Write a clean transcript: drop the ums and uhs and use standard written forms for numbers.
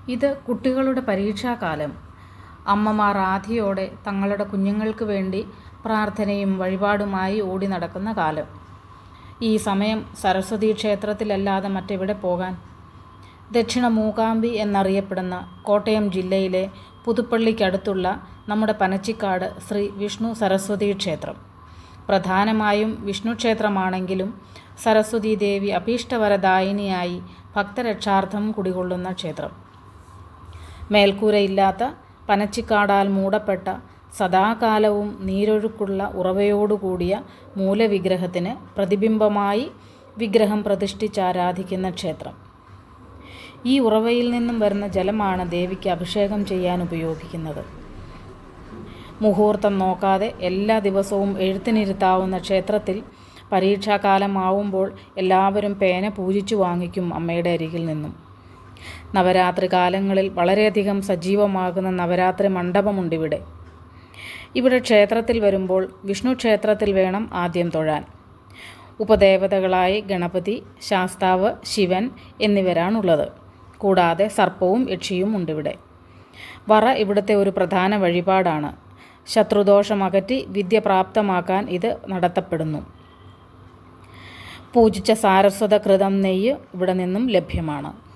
ഇത് കുട്ടികളുടെ പരീക്ഷാകാലം. അമ്മമാർ ആധിയോടെ തങ്ങളുടെ കുഞ്ഞുങ്ങൾക്ക് വേണ്ടി പ്രാർത്ഥനയും വഴിപാടുമായി ഓടി നടക്കുന്ന കാലം. ഈ സമയം സരസ്വതി ക്ഷേത്രത്തിലല്ലാതെ മറ്റെവിടെ പോകാൻ? ദക്ഷിണ മൂകാംബി എന്നറിയപ്പെടുന്ന കോട്ടയം ജില്ലയിലെ പുതുപ്പള്ളിക്കടുത്തുള്ള നമ്മുടെ പനച്ചിക്കാട് ശ്രീ വിഷ്ണു സരസ്വതി ക്ഷേത്രം പ്രധാനമായും വിഷ്ണു ക്ഷേത്രമാണെങ്കിലും സരസ്വതി ദേവി അഭീഷ്ടവരദായിനിയായി ഭക്തരക്ഷാർത്ഥം കുടികൊള്ളുന്ന ക്ഷേത്രം. മേൽക്കൂരയില്ലാത്ത പനച്ചിക്കാടാൽ മൂടപ്പെട്ട സദാകാലവും നീരൊഴുക്കുള്ള ഉറവയോടുകൂടിയ മൂലവിഗ്രഹത്തിന് പ്രതിബിംബമായി വിഗ്രഹം പ്രതിഷ്ഠിച്ചാരാധിക്കുന്ന ക്ഷേത്രം. ഈ ഉറവയിൽ നിന്നും വരുന്ന ജലമാണ് ദേവിക്ക് അഭിഷേകം ചെയ്യാൻ ഉപയോഗിക്കുന്നത്. മുഹൂർത്തം നോക്കാതെ എല്ലാ ദിവസവും എഴുത്തിനിരുത്താവുന്ന ക്ഷേത്രത്തിൽ പരീക്ഷാകാലമാവുമ്പോൾ എല്ലാവരും പേന പൂജിച്ചു വാങ്ങിക്കും അമ്മയുടെ അരികിൽ നിന്നും. നവരാത്രി കാലങ്ങളിൽ വളരെയധികം സജീവമാകുന്ന നവരാത്രി മണ്ഡപമുണ്ടിവിടെ. ഇവിടെ ക്ഷേത്രത്തിൽ വരുമ്പോൾ വിഷ്ണു ക്ഷേത്രത്തിൽ വേണം ആദ്യം തൊഴാൻ. ഉപദേവതകളായി ഗണപതി, ശാസ്താവ്, ശിവൻ എന്നിവരാണുള്ളത്. കൂടാതെ സർപ്പവും യക്ഷിയും ഉണ്ടിവിടെ. വറ ഇവിടുത്തെ ഒരു പ്രധാന വഴിപാടാണ്. ശത്രുദോഷമകറ്റി വിദ്യ പ്രാപ്തമാക്കാൻ ഇത് നടത്തപ്പെടുന്നു. പൂജിച്ച സാരസ്വത കൃതം നെയ്യ് ഇവിടെ നിന്നും ലഭ്യമാണ്.